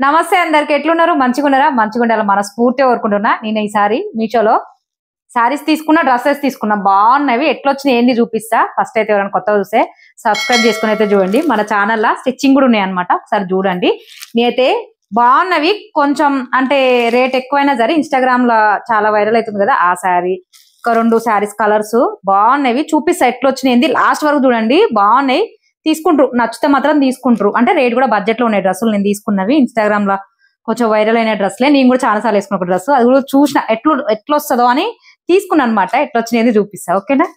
నమస్తే అందరికి, ఎట్లున్నారు? మంచిగున్నారా? మంచిగుండాలి మనస్ఫూర్తిగా కోరుకుంటున్నా. నేను ఈసారి మీషోలో శారీస్ తీసుకున్నా, డ్రెస్సెస్ తీసుకున్నా, బాగున్నవి. ఎట్లొచ్చినాయి ఏంది చూపిస్తా. ఫస్ట్ అయితే ఎవరైనా కొత్తగా చూస్తే సబ్స్క్రైబ్ చేసుకుని అయితే చూడండి. మన ఛానల్లో స్టిచ్చింగ్ కూడా ఉన్నాయి అనమాట, ఒకసారి చూడండి. నేనైతే బాగున్నవి, కొంచెం అంటే రేట్ ఎక్కువైనా సరే ఇన్స్టాగ్రామ్ లో చాలా వైరల్ అవుతుంది కదా ఆ శారీ. ఒక 2 శారీస్ కలర్స్ బాగున్నవి చూపిస్తా. ఎట్లొచ్చినాయి లాస్ట్ వరకు చూడండి, బాగున్నాయి. తీసుకుంటారు, నచ్చితే మాత్రం తీసుకుంటారు. అంటే రేట్ కూడా బడ్జెట్ లో ఉన్నాయి డ్రెస్సులు. నేను తీసుకున్నవి ఇన్స్టాగ్రామ్ లో కొంచెం వైరల్ అయిన డ్రెస్లే. నేను కూడా చాలా సార్లు వేసుకున్న డ్రెస్, అది కూడా చూసిన ఎట్లొస్తుందో అని తీసుకున్నాను అనమాట. ఎట్లొచ్చినది చూపిస్తా, ఓకేనా?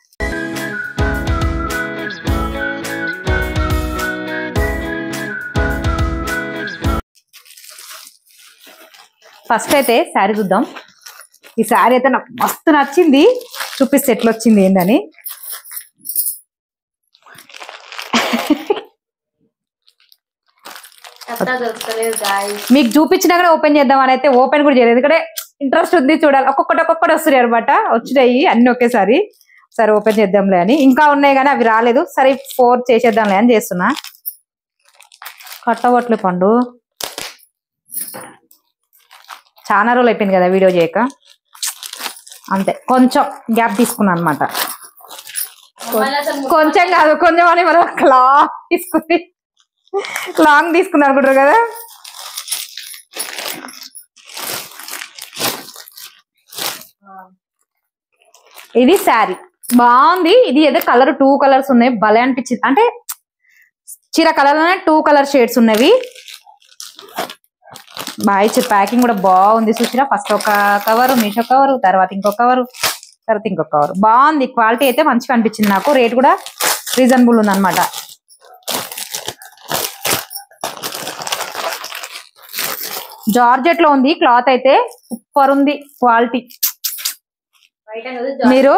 ఫస్ట్ అయితే శారీ చూద్దాం. ఈ శారీ అయితే నాకు మస్తు నచ్చింది, చూపిస్తే ఎట్లొచ్చింది ఏందని. మీకు చూపించినా కూడా ఓపెన్ చేద్దాం అని అయితే ఓపెన్ కూడా చేయలేదు, ఎందుకంటే ఇంట్రెస్ట్ ఉంది చూడాలి. ఒక్కొక్కటి వస్తున్నాయి అనమాట, వచ్చినాయి అన్ని ఒకేసారి. సరే ఓపెన్ చేద్దాంలే అని. ఇంకా ఉన్నాయి కానీ అవి రాలేదు. సరే 4 చేసేద్దాంలే అని చేస్తున్నా. కట్టవట్లే పండు, చాలా రోజులు అయిపోయింది కదా వీడియో చేయక, అంతే. కొంచెం గ్యాప్ తీసుకున్నా అనమాట. కొంచెం కాదు, కొంచెం అని మనం లాంగ్ తీసుకుని లాంగ్ తీసుకున్నా అనుకుంటారు కదా. ఇది శారీ బాగుంది. ఇది ఏదో కలర్ 2 కలర్స్ ఉన్నాయి, భలే అనిపించింది. అంటే చీర కలర్ లోనే 2 కలర్ షేడ్స్ ఉన్నవి. బాగా ఇచ్చారు, ప్యాకింగ్ కూడా బాగుంది. చూసిరా, ఫస్ట్ ఒక కవర్ మీషో కవర్, తర్వాత ఇంకొక కవర్, తర్వాత ఇంకొక కవర్. బాగుంది, క్వాలిటీ అయితే మంచిగా అనిపించింది నాకు. రేట్ కూడా రీజనబుల్ ఉంది అనమాట. జార్జెట్ లో ఉంది, క్లాత్ అయితే సూపర్ ఉంది క్వాలిటీ. మీరు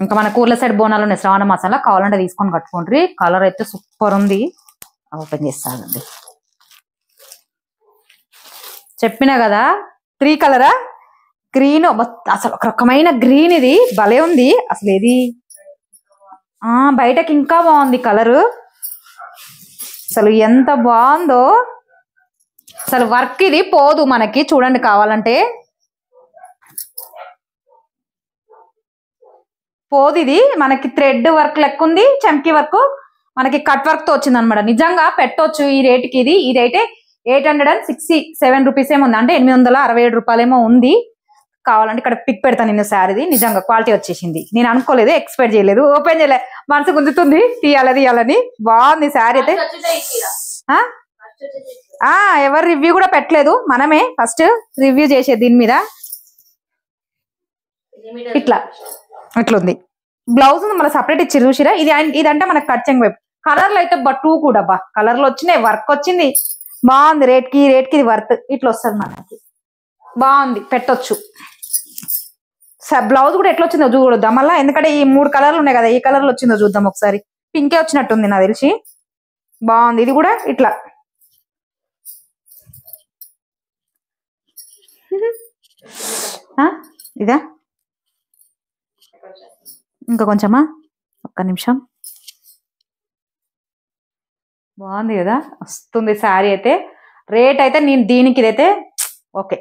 ఇంకా మన కూర్ల సైడ్ బోనాలు ఉన్నాయి, శ్రావణ మాసంలో కావాలంటే తీసుకొని కట్టుకుంటారు. కలర్ అయితే సూపర్ ఉంది. ఓపెన్ చేస్తానండి. చెప్పినా కదా 3 కలరా, గ్రీన్, అసలు ఒక రకమైన గ్రీన్. ఇది భలే ఉంది అసలు. ఇది బయటకి ఇంకా బాగుంది కలరు, అసలు ఎంత బాగుందో అసలు. వర్క్ ఇది పోదు మనకి, చూడండి కావాలంటే పోదు. ఇది మనకి థ్రెడ్ వర్క్ లెక్క ఉంది, చమ్కీ వర్క్, మనకి కట్ వర్క్ తో వచ్చింది అనమాట. నిజంగా పెట్టొచ్చు ఈ రేట్కి. ఇది రేటే 867 రూపీస్ ఏమో ఉంది, అంటే 867 రూపాయలు ఏమో ఉంది. కావాలంటే ఇక్కడ పిక్ పెడతాను నేను శారీది. నిజంగా క్వాలిటీ వచ్చేసింది, నేను అనుకోలేదు, ఎక్స్పెక్ట్ చేయలేదు. ఓపెన్ చేయలే, మనసు గుంజుతుంది తీయాలని. బాగుంది శారీ అయితే. ఎవరు రివ్యూ కూడా పెట్టలేదు, మనమే ఫస్ట్ రివ్యూ చేసేది దీని మీద. ఇట్లుంది. బ్లౌజ్ మళ్ళీ సపరేట్ ఇచ్చి చూసిరా. ఇదంటే మనకి కచ్చంగ్ వైపు. కలర్లు అయితే 2 కూడా కలర్లు వచ్చినాయి, వర్క్ వచ్చింది, బాగుంది. రేట్కి ఇది వర్త్. ఇట్లా వస్తుంది మనకి, బాగుంది, పెట్టొచ్చు. బ్లౌజ్ కూడా ఎట్లా వచ్చిందో చూడొద్దాం మళ్ళీ, ఎందుకంటే ఈ 3 కలర్లు ఉన్నాయి కదా, ఏ కలర్లు వచ్చిందో చూద్దాం ఒకసారి. పింకే వచ్చినట్టుంది నాకు తెలిసి. బాగుంది. ఇది కూడా ఇట్లా ఇదా, ఇంకా కొంచెమా, ఒక్క నిమిషం. బాగుంది కదా, వస్తుంది శారీ అయితే. రేట్ అయితే నేను దీనికి ఇదైతే ఓకే,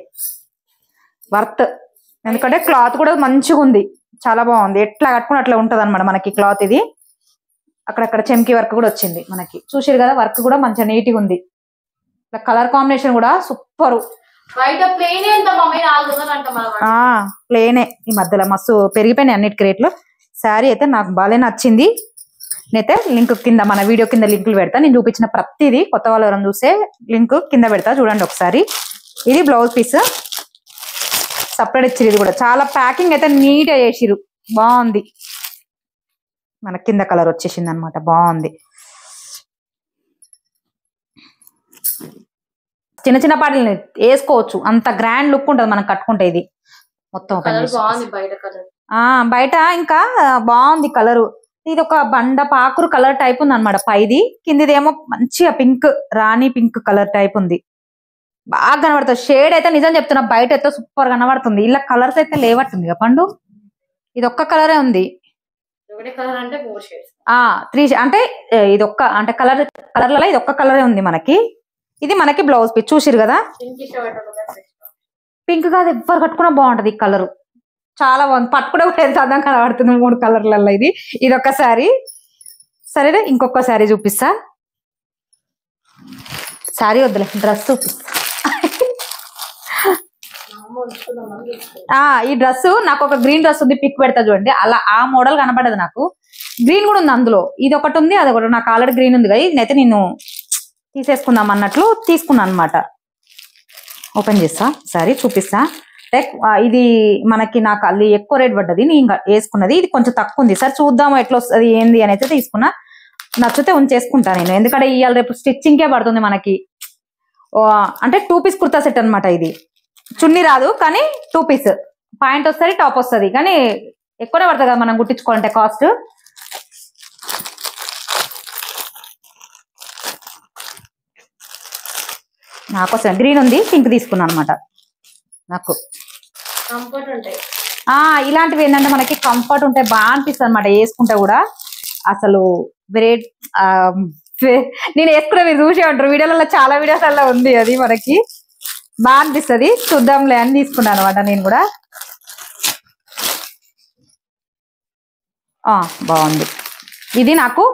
వర్త్. ఎందుకంటే క్లాత్ కూడా మంచిగా ఉంది, చాలా బాగుంది. ఎట్లా కట్టుకుని అట్లా ఉంటది అనమాట మనకి క్లాత్. ఇది అక్కడక్కడ చెమ్కి వర్క్ కూడా వచ్చింది మనకి, చూసారు కదా. వర్క్ కూడా మంచిగా నీట్గా ఉంది. కలర్ కాంబినేషన్ కూడా సూపర్. ప్లేనే ఈ మధ్యలో మస్తు పెరిగిపోయినాయి అన్నిటికి రేట్లు. శారీ అయితే నాకు బాగా నచ్చింది. నేనైతే లింక్ కింద, మన వీడియో కింద లింకులు పెడతా. నేను చూపించిన ప్రతిదీ కొత్త వాళ్ళు ఎవరైనా చూస్తే లింక్ కింద పెడతా, చూడండి ఒకసారి. ఇది బ్లౌజ్ పీస్ సపరేట్ ఇచ్చిరు. ఇది కూడా చాలా ప్యాకింగ్ అయితే నీట్గా చేసిరు, బాగుంది. మన కింద కలర్ వచ్చేసింది అనమాట, బాగుంది. చిన్న చిన్న పాటలు వేసుకోవచ్చు, అంత గ్రాండ్ లుక్ ఉంటుంది మనం కట్టుకుంటే. ఇది మొత్తం బయట ఇంకా బాగుంది కలరు. ఇది ఒక బండ పాకురు కలర్ టైప్ ఉంది అనమాట పైది. కిందిదేమో మంచిగా పింక్, రాణి పింక్ కలర్ టైప్ ఉంది, బాగా కనబడుతుంది. షేడ్ అయితే నిజం చెప్తున్నా, బయట అయితే సూపర్ కనబడుతుంది. ఇలా కలర్స్ అయితే లేవట్టుంది కదా పండు, ఇది ఒక్క కలరే ఉంది. త్రీ అంటే ఇది ఒక్క అంటే కలర్లలో ఇది ఒక్క కలరే ఉంది మనకి. ఇది మనకి బ్లౌజ్ పీస్ చూసిరు కదా. పింక్ కాదు, ఎవ్వరు కట్టుకున్నా బాగుంటది ఈ కలర్, చాలా బాగుంది. పట్టుకునే కూడా ఎంత అందంగా కనబడుతుంది 3 కలర్లలో. ఇది ఒక శారీ. సరేనా, ఇంకొక శారీ చూపిస్తా. శారీ వద్దులే, డ్రెస్ చూపిస్తా. ఈ డ్రెస్ నాకు ఒక గ్రీన్ డ్రెస్ ఉంది, పిక్ పెడతా చూడండి. అలా ఆ మోడల్ కనపడదు నాకు. గ్రీన్ కూడా ఉంది అందులో, ఇది ఒకటి ఉంది, అది ఒకటి. నాకు ఆల్రెడీ గ్రీన్ ఉంది కదా, ఇదైతే నేను తీసేసుకుందాం అన్నట్లు తీసుకున్నాను అనమాట. ఓపెన్ చేస్తా, సారీ చూపిస్తా. ఇది మనకి నాకు అది ఎక్కువ రేట్ పడ్డది, నేను వేసుకున్నది. ఇది కొంచెం తక్కువ ఉంది. సార్ చూద్దాము ఎట్లా వస్తుంది ఏంది అని అయితే తీసుకున్నా. నచ్చితే ఉంచేసుకుంటా నేను, ఎందుకంటే ఇవాళ రేపు స్టిచ్చింగ్కే పడుతుంది మనకి. అంటే 2 పీస్ కుర్తా సెట్ అనమాట. ఇది చున్నీ రాదు కానీ 2 పీస్ పాయింట్ వస్తుంది, టాప్ వస్తుంది. కానీ ఎక్కువనే పడుతుంది కదా మనం కుట్టించుకోవాలంటే కాస్ట్. నాకోసం గ్రీన్ ఉంది, పింక్ తీసుకున్నాను అనమాట. నాకు కంఫర్ట్ ఉంటాయి ఇలాంటివి. ఏంటంటే మనకి కంఫర్ట్ ఉంటాయి, బాగా అనిపిస్తుంది అనమాట వేసుకుంటే కూడా. అసలు వెరైటీ నేను వేసుకునే మీరు చూసే ఉంటారు వీడియోలలో, చాలా వీడియోస్లలో ఉంది. అది మనకి బాగా అనిపిస్తుంది, చూద్దాంలే అని తీసుకున్నాను అనమాట నేను కూడా. బాగుంది. ఇది నాకు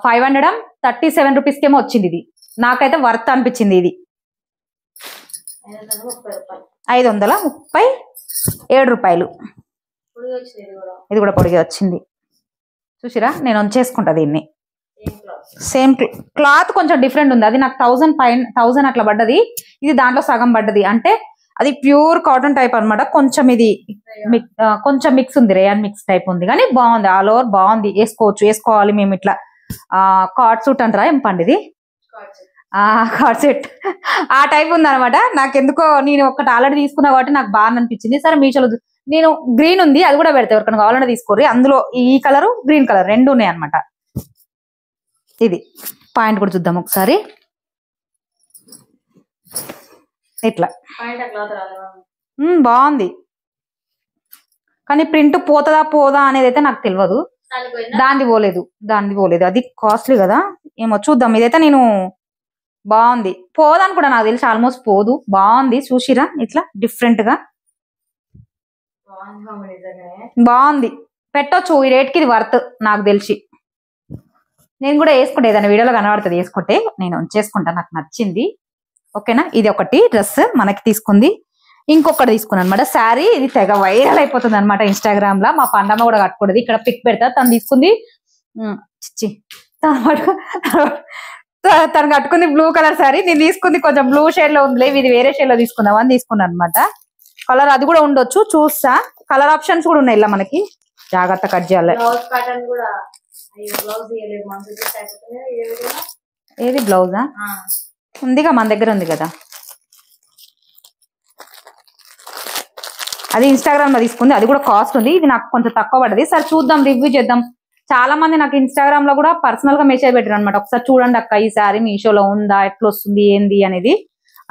537 రూపీస్కేమో వచ్చింది. ఇది నాకైతే వర్త్ అనిపించింది. ఇది 537 రూపాయలు. ఇది కూడా పొడిగా వచ్చింది చూసిరా. నేను ఉంచేసుకుంటా దీన్ని. సేమ్ క్లాత్ కొంచెం డిఫరెంట్ ఉంది. అది నాకు 1000 అట్లా పడ్డది, ఇది దాంట్లో సగం పడ్డది. అంటే అది ప్యూర్ కాటన్ టైప్ అనమాట. కొంచెం ఇది కొంచెం మిక్స్ ఉంది, రేయన్ మిక్స్ టైప్ ఉంది. కానీ బాగుంది, ఆల్ ఓవర్ బాగుంది. వేసుకోవాలి మేము ఇట్లా. కార్డ్ సూట్ అంటారా ఏం పండి ఇది, కార్డ్ సెట్ ఆ టైప్ ఉంది అనమాట. నాకెందుకో నేను ఒకటి ఆల్రెడీ తీసుకున్నా కాబట్టి నాకు బాగా అనిపించింది. సరే మీషోలో నేను గ్రీన్ ఉంది, అది కూడా పెడతా, ఎవరికైనా కావాలంటే తీసుకోరు. అందులో ఈ కలర్ గ్రీన్ కలర్ 2 ఉన్నాయి అనమాట. ఇది పాయింట్ కూడా చూద్దాం ఒకసారి. ఇట్లా బాగుంది, కానీ ప్రింట్ పోదా అనేది అయితే నాకు తెలియదు. దాన్ని పోలేదు. అది కాస్ట్లీ కదా ఏమో, చూద్దాం. ఇదైతే నేను బాగుంది, పోదని కూడా నాకు తెలిసి ఆల్మోస్ట్ పోదు. బాగుంది చూసిరా, ఇట్లా డిఫరెంట్ గా బాగుంది. పెట్టొచ్చు ఈ రేట్కి, ఇది వర్త్ నాకు తెలిసి. నేను కూడా వేసుకుంటే ఏదైనా వీడియోలో కనబడుతుంది, వేసుకుంటే నేను ఉంచేసుకుంటా, నాకు నచ్చింది. ఓకేనా. ఇది ఒకటి డ్రెస్ మనకి తీసుకుంది. ఇంకొకటి తీసుకున్నాను అనమాట శారీ. ఇది తెగ వైరల్ అయిపోతుంది అనమాట ఇన్స్టాగ్రామ్ లో. మా పండమ్మ కూడా కట్టుకుంటుంది, ఇక్కడ పిక్ పెడతా. తను తీసుకుంది, తను కట్టుకుంది బ్లూ కలర్ శారీ. నేను తీసుకుంది కొంచెం బ్లూ షేడ్ లో ఉంది, ఇది వేరే షేడ్ లో తీసుకుందాం అని తీసుకున్నాను అనమాట. కలర్ అది కూడా ఉండొచ్చు, చూస్తా. కలర్ ఆప్షన్స్ కూడా ఉన్నాయి ఇలా మనకి, జాగ్రత్త కట్ చేయాలి. ఏది బ్లౌజా ఉందిగా మన దగ్గర ఉంది కదా, అది ఇన్స్టాగ్రామ్ లో తీసుకుంది. అది కూడా కాస్ట్ ఉంది, ఇది నాకు కొంచెం తక్కువ పడ్డది. సరే చూద్దాం, రివ్యూ చేద్దాం. చాలా మంది నాకు ఇన్స్టాగ్రామ్ లో కూడా పర్సనల్ గా మెసేజ్ పెట్టారు అనమాట, ఒకసారి చూడండి అక్క ఈ శారీ మీషోలో ఉందా, ఎట్లా వస్తుంది ఏంది అనేది.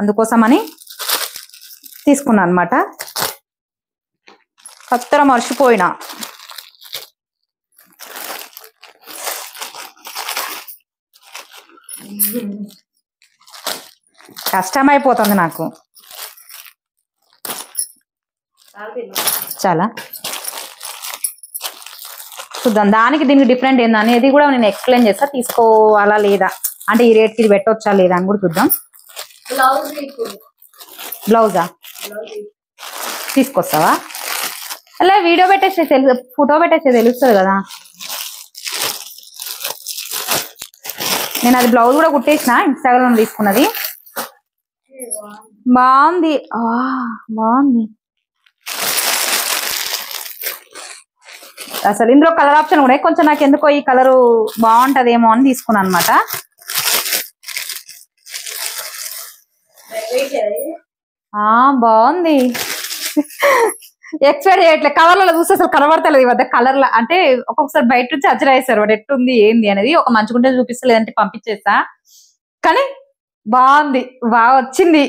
అందుకోసమని తీసుకున్నా అనమాట. కత్తెర మర్చిపోయినా. కష్టమైపోతుంది నాకు చాలా. చూద్దాం దానికి దీనికి డిఫరెంట్ ఏంది అనేది కూడా నేను ఎక్స్ప్లెయిన్ చేస్తా. తీసుకోవాలా లేదా అంటే ఈ రేట్కి ఇది పెట్టవచ్చా లేదా అని కూడా చూద్దాం. బ్లౌజా తీసుకొస్తావా? అలా వీడియో పెట్టేస్తే ఫోటో పెట్టేస్తే తెలుస్తుంది కదా. నేను అది బ్లౌజ్ కూడా కుట్టేసిన, ఇన్స్టాగ్రామ్ తీసుకున్నది. బాగుంది, బాగుంది అసలు. ఇందులో కలర్ ఆప్షన్ కూడా కొంచెం నాకు ఎందుకో ఈ కలరు బాగుంటదేమో అని తీసుకున్నాను అనమాట. బాగుంది, ఎక్స్పెక్ట్ చేయట్లేదు. కవర్లలో చూస్తే అసలు కనబడతలేదు ఈ మధ్య కలర్ల. అంటే ఒక్కొక్కసారి బయట నుంచి అచ్చరేస్తారు వాడు ఎట్టుంది ఏంది అనేది. ఒక మంచి గుంటే చూపిస్తా, లేదంటే పంపించేస్తా. కానీ బాగుంది, బాగా వచ్చింది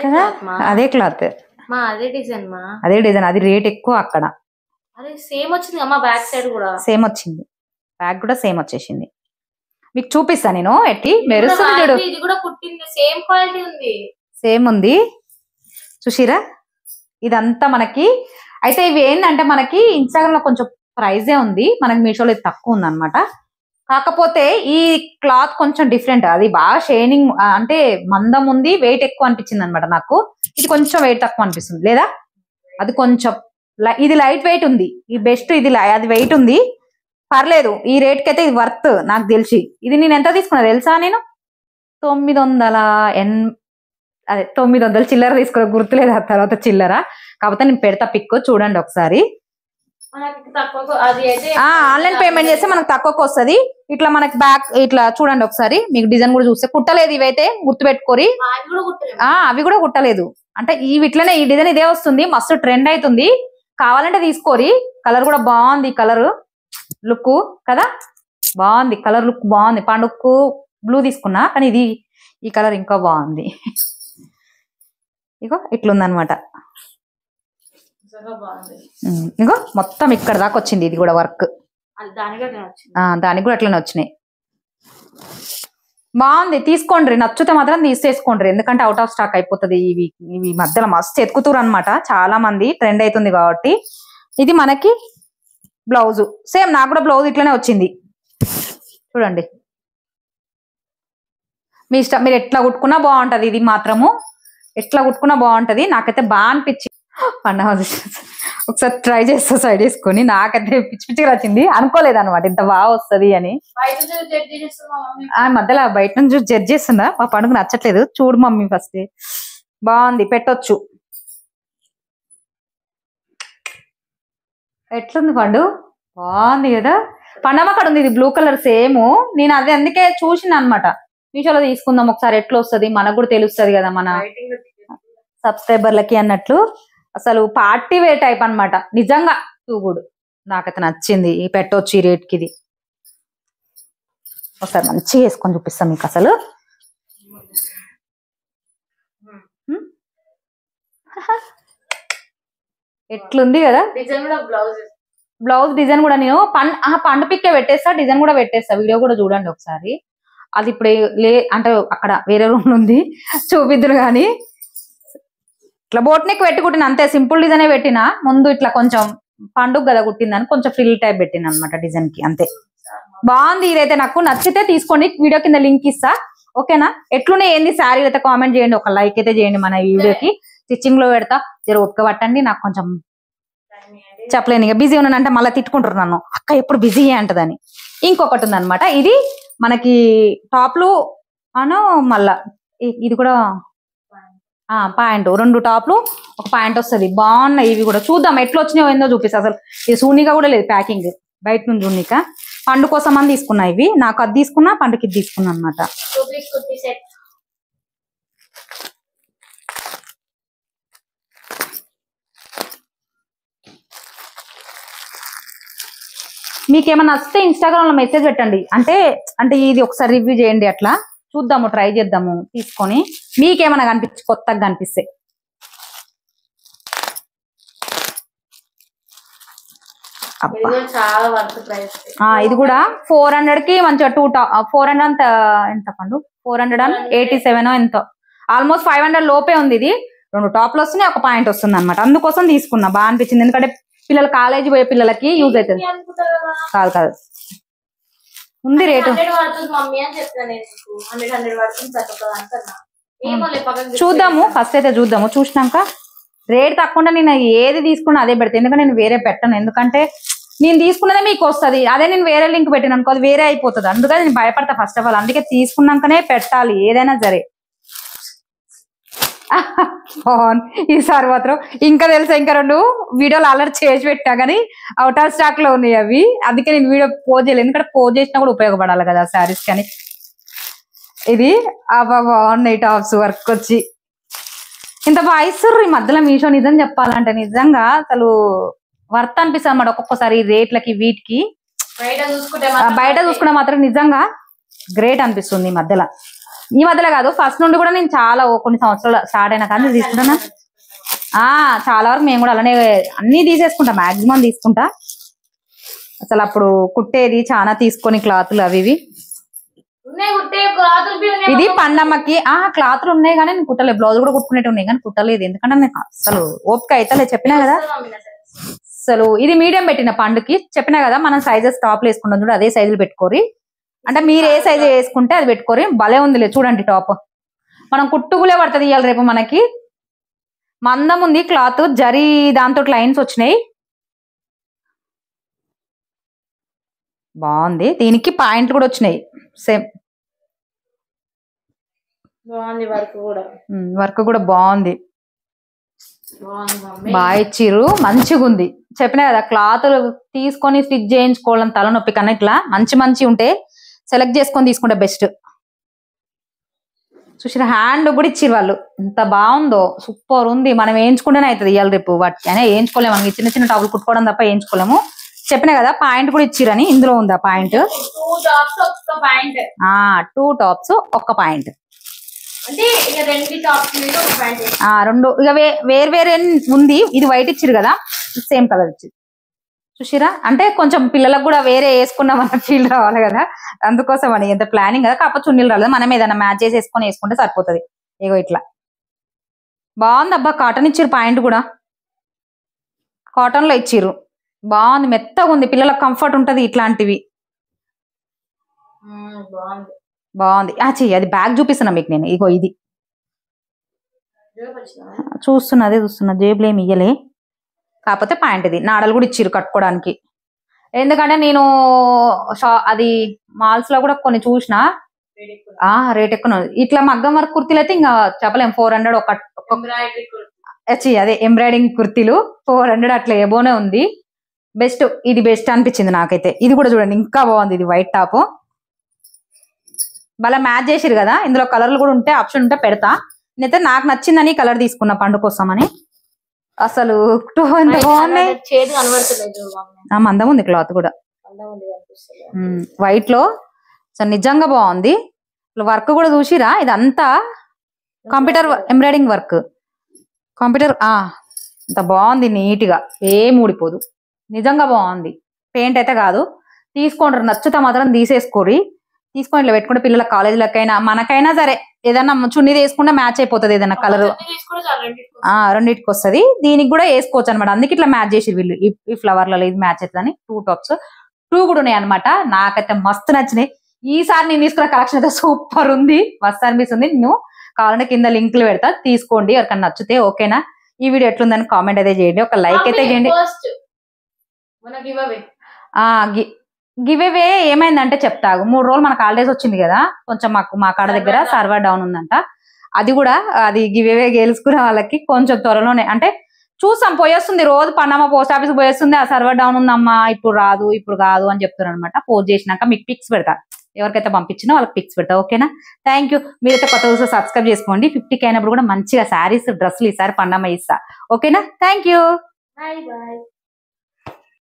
కదా. అదే క్లాత్, అదే డిజైన్, అది రేట్ ఎక్కువ అక్కడ. అరే సేమ్ వచ్చింది అమ్మా, బ్యాక్ సైడ్ కూడా సేమ్ వచ్చింది, బ్యాక్ కూడా సేమ్ వచ్చేసింది. మీకు చూపిస్తా నేను ఎట్టి మెరుస్తుంది చూడు. ఇది కూడా కుట్టింది, సేమ్ క్వాలిటీ ఉంది, సేమ్ ఉంది చూసిరా. ఇదంతా మనకి అయితే ఇవి ఏంటంటే మనకి ఇన్స్టాగ్రామ్ లో కొంచెం ప్రైజే ఉంది, మనకి మీషోలో ఇది తక్కువ ఉంది అనమాట. కాకపోతే ఈ క్లాత్ కొంచెం డిఫరెంట్, అది బాగా షైనింగ్ అంటే మందం ఉంది, వెయిట్ ఎక్కువ అనిపించింది అనమాట నాకు. ఇది కొంచెం వెయిట్ తక్కువ అనిపిస్తుంది లేదా, అది కొంచెం ఇది లైట్ వెయిట్ ఉంది. ఈ బెస్ట్ ఇది అది వెయిట్ ఉంది, పర్లేదు. ఈ రేట్ కి అయితే ఇది వర్త్ నాకు తెలిసి. ఇది నేను ఎంత తీసుకున్నా తెలుసా, నేను 900 చిల్లర తీసుకున్నా, గుర్తులేదు ఆ తర్వాత చిల్లర. కాకపోతే నేను పెడతా పిక్, చూడండి ఒకసారి. ఆన్లైన్ పేమెంట్ చేస్తే మనకు తక్కువకి వస్తుంది. ఇట్లా మనకి బ్యాక్ ఇట్లా చూడండి ఒకసారి, మీకు డిజైన్ కూడా చూస్తే కుట్టలేదు. ఇవైతే గుర్తు పెట్టుకోరి, అవి కూడా కుట్టలేదు. అంటే ఇవి ఇట్లనే ఈ డిజైన్ ఇదే వస్తుంది, మస్తు ట్రెండ్ అవుతుంది. కావాలంటే తీసుకోరి. కలర్ కూడా బాగుంది, కలర్ లుక్ కదా బాగుంది, కలర్ లుక్ బాగుంది. పండుగకు బ్లూ తీసుకున్నా, కానీ ఇది ఈ కలర్ ఇంకా బాగుంది. ఇగో ఇట్లుందనమాట. ఇగో మొత్తం ఇక్కడ దాకా వచ్చింది, ఇది కూడా వర్క్ దానికి కూడా అట్లనే వచ్చినాయి. బాగుంది, తీసుకోండి. నచ్చితే మాత్రం తీసేసుకోండి, ఎందుకంటే అవుట్ ఆఫ్ స్టాక్ అయిపోతుంది. ఇవి మధ్యలో మస్తు ఎత్తుకుతురు అనమాట, చాలా మంది ట్రెండ్ అవుతుంది కాబట్టి. ఇది మనకి బ్లౌజ్ సేమ్, నాకు కూడా బ్లౌజ్ ఇట్లనే వచ్చింది చూడండి. మీ ఇష్టం, మీరు ఎట్లా కుట్టుకున్నా బాగుంటది. ఇది మాత్రము ఎట్లా కుట్టుకున్నా బాగుంటది. నాకైతే బాగా అనిపించింది. ఒకసారి ట్రై చేస్తా సైడ్ వేసుకొని. నాకైతే పిచ్చి పిచ్చిగా వచ్చింది, అనుకోలేదు అనమాట ఇంత బాగా వస్తుంది అని. మధ్యలో బయట నుంచి జడ్జ్ చేస్తుందా, మా పండుగ నచ్చట్లేదు. చూడు మమ్మీ ఫస్ట్, బాగుంది, పెట్టొచ్చు. ఎట్లుంది పండు, బాగుంది కదా. పండమ్మ అక్కడ ఉంది, ఇది బ్లూ కలర్ సేమ్. నేను అది అందుకే చూసిన అనమాట, మీషోలో తీసుకుందాం ఒకసారి ఎట్లా వస్తుంది, మనకు కూడా తెలుస్తుంది కదా మన సబ్స్క్రైబర్లకి అన్నట్లు. అసలు పార్టీ వేర్ టైప్ అనమాట, నిజంగా చూగుడు. నాకైతే నచ్చింది, పెట్టొచ్చు ఈ రేట్కి. ఇది ఒకసారి మంచిగా వేసుకొని చూపిస్తాం మీకు. అసలు ఎట్లుంది కదా బ్లౌజ్ డిజైన్ కూడా. నేను పండు పిక్కే పెట్టేస్తా, డిజైన్ కూడా పెట్టేస్తా, వీడియో కూడా చూడండి ఒకసారి. అది ఇప్పుడు అంటే అక్కడ వేరే రూమ్ ఉంది, చూపిద్దురు కానీ. ఇట్లా బోట్నెక్ పెట్టి కుట్టిన, అంతే సింపుల్ డిజైన్ పెట్టిన. ముందు ఇట్లా కొంచెం పండుగ కదా కుట్టిందని కొంచెం ఫ్రిల్ టైప్ పెట్టిన అనమాట డిజైన్ కి, అంతే. బాగుంది, ఇదైతే నాకు నచ్చితే తీసుకోండి. వీడియో కింద లింక్ ఇస్తా, ఓకేనా. ఎట్లునే ఏంది శారీ అయితే కామెంట్ చేయండి, ఒక లైక్ అయితే చేయండి మన వీడియోకి. స్టిచ్చింగ్ లో పెడతా, జర ఓపిక పట్టండి. నాకు కొంచెం చెప్పలేను, ఇక బిజీ ఉన్నానంటే మళ్ళీ తిట్టుకుంటారు నన్ను, అక్క ఎప్పుడు బిజీ అంటదని. ఇంకొకటి ఉందనమాట, ఇది మనకి టాప్లు అను, మళ్ళా ఇది కూడా ప్యాంటు, 2 టాప్లు ఒక ప్యాంట్ వస్తుంది. బాగున్నాయి ఇవి కూడా, చూద్దాం ఎట్లా వచ్చినాయో ఏందో చూపిస్తా. అసలు ఇది సూనిగా కూడా లేదు, ప్యాకింగ్ బయట నుంచి చూనిక. పండు కోసం అని తీసుకున్నా ఇవి, నాకు అది తీసుకున్నా, పండుకి ఇది తీసుకున్నా అనమాట. మీకేమన్నా వస్తే ఇన్స్టాగ్రామ్ లో మెసేజ్ పెట్టండి, అంటే ఇది ఒకసారి రివ్యూ చేయండి, అట్లా చూద్దాము, ట్రై చేద్దాము తీసుకొని. మీకేమన్నా కొత్తగా కనిపిస్తే. ఇది కూడా 400 కి మంచిగా 400 ఎంత పండు, 487 ఎంతో, ఆల్మోస్ట్ 500 లోపే ఉంది. ఇది 2 టాప్లు వస్తున్నాయి, ఒక పాయింట్ వస్తుంది అనమాట. అందుకోసం తీసుకున్నా, బాగా అనిపించింది. ఎందుకంటే పిల్లలు కాలేజీ పోయే పిల్లలకి యూజ్ అవుతుంది. కాదు ఉంది రేటు, చూద్దాము ఫస్ట్ అయితే చూద్దాము. చూసినాక రేట్ తక్కువ నేను ఏది తీసుకున్నా అదే పెడతాను, ఎందుకంటే నేను వేరే పెట్టను. ఎందుకంటే నేను తీసుకున్నదే మీకు వస్తుంది, అదే నేను వేరే లింక్ పెట్టాను అనుకో అది వేరే అయిపోతుంది. అందుకని నేను భయపడతా ఫస్ట్ ఆఫ్ ఆల్, అందుకే తీసుకున్నాకనే పెట్టాలి ఏదైనా సరే. ఈసారి మాత్రం ఇంకా తెలుసా, ఇంకా 2 వీడియోలు ఆల్రెడీ చేసి పెట్టా కానీ అవుట్ ఆఫ్ స్టాక్ లో ఉన్నాయి అవి. అందుకే నేను వీడియో పోజ్ చేయలేదు, ఎందుకంటే పోజ్ చేసినా కూడా ఉపయోగపడాలి కదా శారీస్ కానీ. ఇది బాగున్నాయి టాప్స్, వర్క్ వచ్చి ఇంత బాగా ఇస్తుర్రు ఈ మధ్యలో మీషో. నిజం చెప్పాలంటే నిజంగా అసలు వర్త్ అనిపిస్తుంది అన్నమాట ఒక్కొక్కసారి రేట్లకి వీటికి. బయట చూసుకుంటే మాత్రం నిజంగా గ్రేట్ అనిపిస్తుంది ఈ మధ్యలో కాదు, ఫస్ట్ నుండి కూడా నేను చాలా కొన్ని సంవత్సరాలు స్టార్ట్ అయినా కానీ తీసుకున్నా. చాలా వరకు మేము కూడా అలానే అన్ని తీసేసుకుంటా, మాక్సిమం తీసుకుంటా. అసలు అప్పుడు కుట్టేది చాలా తీసుకొని క్లాతులు అవి ఇవి. ఇది పండమ్మకి క్లాతులు ఉన్నాయి కానీ నేను కుట్టలేదు. బ్లౌజ్ కూడా కుట్టుకునేవి ఉన్నాయి కానీ కుట్టలేదు, ఎందుకంటే నేను అసలు ఓపిక అయితే చెప్పినా కదా. అసలు ఇది మీడియం పెట్టిన పండుకి చెప్పినా కదా, మనం సైజెస్ టాప్లు వేసుకుంటాం చూడు, అదే సైజులు పెట్టుకోరి. అంటే మీరు ఏ సైజు వేసుకుంటే అది పెట్టుకోరి. భలే ఉందిలే చూడండి టాప్. మనం కుట్టుకులే పడుతుంది ఇవాళ రేపు. మనకి మందం ఉంది క్లాత్, జరీ దాంతో లైన్స్ వచ్చినాయి. బాగుంది. దీనికి పాయింట్లు కూడా వచ్చినాయి సేమ్. వర్క్ కూడా బాగుంది, బాగా ఇచ్చిర్రు, మంచిగా ఉంది. చెప్పినా కదా క్లాతులు తీసుకొని స్టిచ్ చేయించుకోవడం తలనొప్పి కన్నా ఇట్లా మంచి ఉంటే సెలెక్ట్ చేసుకొని తీసుకుంటే బెస్ట్. చూసిన హ్యాండ్ కూడా ఇచ్చిర్రు వాళ్ళు, ఎంత బాగుందో, సూపర్ ఉంది. మనం వేయించుకుంటేనే అవుతుంది ఇవాళ రేపు. వాటికి అయినా వేయించుకోలేము, మనకి చిన్న టాపులు కుట్టుకోవడం తప్ప వేయించుకోలేము. చెప్పినా కదా పాయింట్ కూడా ఇచ్చిరని, ఇందులో ఉందా పాయింట్. 2 టాప్స్ ఒక్క పాయింట్. రెండు ఇక వేరే ఉంది. ఇది వైట్ ఇచ్చిరు కదా, సేమ్ కలర్ ఇచ్చి చూసిరా. అంటే కొంచెం పిల్లలకు కూడా వేరే వేసుకున్నామన్న ఫీల్ రావాలి కదా, అందుకోసం అని. ఎంత ప్లానింగ్ కదా, కాకపోతే చున్నీలు రాలేదు. మనం ఏదైనా మ్యాచ్ చేసి వేసుకుంటే సరిపోతుంది. ఇగో ఇట్లా బాగుంది. అబ్బా కాటన్ ఇచ్చిరు, పాయింట్ కూడా కాటన్ లో ఇచ్చిర్రు. బాగుంది, మెత్తగా ఉంది, పిల్లలకు కంఫర్ట్ ఉంటది ఇట్లాంటివి. బాగుంది. అది బ్యాగ్ చూపిస్తున్నా మీకు నేను. ఇగో ఇది చూస్తున్నా, జేబులు ఏమి ఇయ్యలే, కాకపోతే పాయింట్ ఇది. నాడలు కూడా ఇచ్చిర్రు కట్టుకోవడానికి. ఎందుకంటే నేను అది మాల్స్ లో కూడా కొన్ని చూసిన, రేట్ ఎక్కువ. ఇట్లా మగ్గం వర్క్ కుర్తీలు అయితే ఇంకా చెప్పలేం. 400 అదే ఎంబ్రాయిడింగ్ కుర్తీలు 400 అట్లా ఏబోనే ఉంది. బెస్ట్, ఇది బెస్ట్ అనిపించింది నాకైతే. ఇది కూడా చూడండి ఇంకా బాగుంది. ఇది వైట్ టాప్ భలే మ్యాచ్ చేసిరు కదా. ఇందులో కలర్లు కూడా ఉంటే ఆప్షన్ ఉంటే పెడతా. నేనైతే నాకు నచ్చిందని కలర్ తీసుకున్నా పండు కోసం అని. అసలు ఎంత బాగున్నాయి, మందం ఉంది క్లాత్ కూడా వైట్ లో. అసలు నిజంగా బాగుంది. వర్క్ కూడా చూసిరా, ఇదంతా కంప్యూటర్ ఎంబ్రాయిడింగ్ వర్క్. కంప్యూటర్ ఇంత బాగుంది, నీట్ గా ఏం ఊడిపోదు. నిజంగా బాగుంది. పెయింట్ అయితే కాదు. తీసుకోండి, నచ్చుతా మాత్రం తీసేసుకోరి. తీసుకొని ఇట్లా పెట్టుకుంటే పిల్లల కాలేజీలకైనా మనకైనా సరే ఏదైనా చున్నీ వేసుకుంటే మ్యాచ్ అయిపోతుంది. ఏదైనా కలర్ రెండింటికి వస్తుంది. దీనికి కూడా వేసుకోవచ్చు అనమాట. అందుకే ఇట్లా మ్యాచ్ చేసి వీళ్ళు ఈ ఫ్లవర్లలో ఇది మ్యాచ్ అవుతుంది. 2 టాప్స్ 2 కూడా ఉన్నాయి అనమాట. నాకైతే మస్తు నచ్చినాయి. ఈసారి నేను తీసుకున్న కలెక్షన్ అయితే సూపర్ ఉంది, మస్తు అనిపిస్తుంది. నేను కావాలంటే కింద లింకులు పెడతా, తీసుకోండి ఎవరికైనా నచ్చితే. ఓకేనా, ఈ వీడియో ఎట్లుందని కామెంట్ అయితే చేయండి, ఒక లైక్ అయితే చేయండి. గివ్ అవే ఏమైందంటే చెప్తాగు. 3 రోజులు మనకు హాలిడేస్ వచ్చింది కదా, కొంచెం మా కాడ దగ్గర సర్వర్ డౌన్ ఉందంట. అది కూడా అది గివ్ అవే గెలుచుకునే వాళ్ళకి కొంచెం త్వరలోనే, అంటే చూసాం పోయేస్తుంది. రోజు పన్నమ్మ పోస్ట్ ఆఫీస్ పోయేస్తుంది, ఆ సర్వర్ డౌన్ ఉందమ్మా, ఇప్పుడు రాదు ఇప్పుడు కాదు అని చెప్తున్నారు అనమాట. పోస్ట్ చేసినాక మీకు పిక్స్ పెడతా, ఎవరికైతే పంపించినా వాళ్ళకి పిక్స్ పెడతా. ఓకేనా, థ్యాంక్ యూ. మీరైతే కొత్త చూస్తే సబ్స్క్రైబ్ చేసుకోండి. 50K అయినప్పుడు కూడా మంచిగా శారీస్ డ్రెస్సులు ఈసారి పండమ్మ ఇస్తా. ఓకేనా, థ్యాంక్ యూ.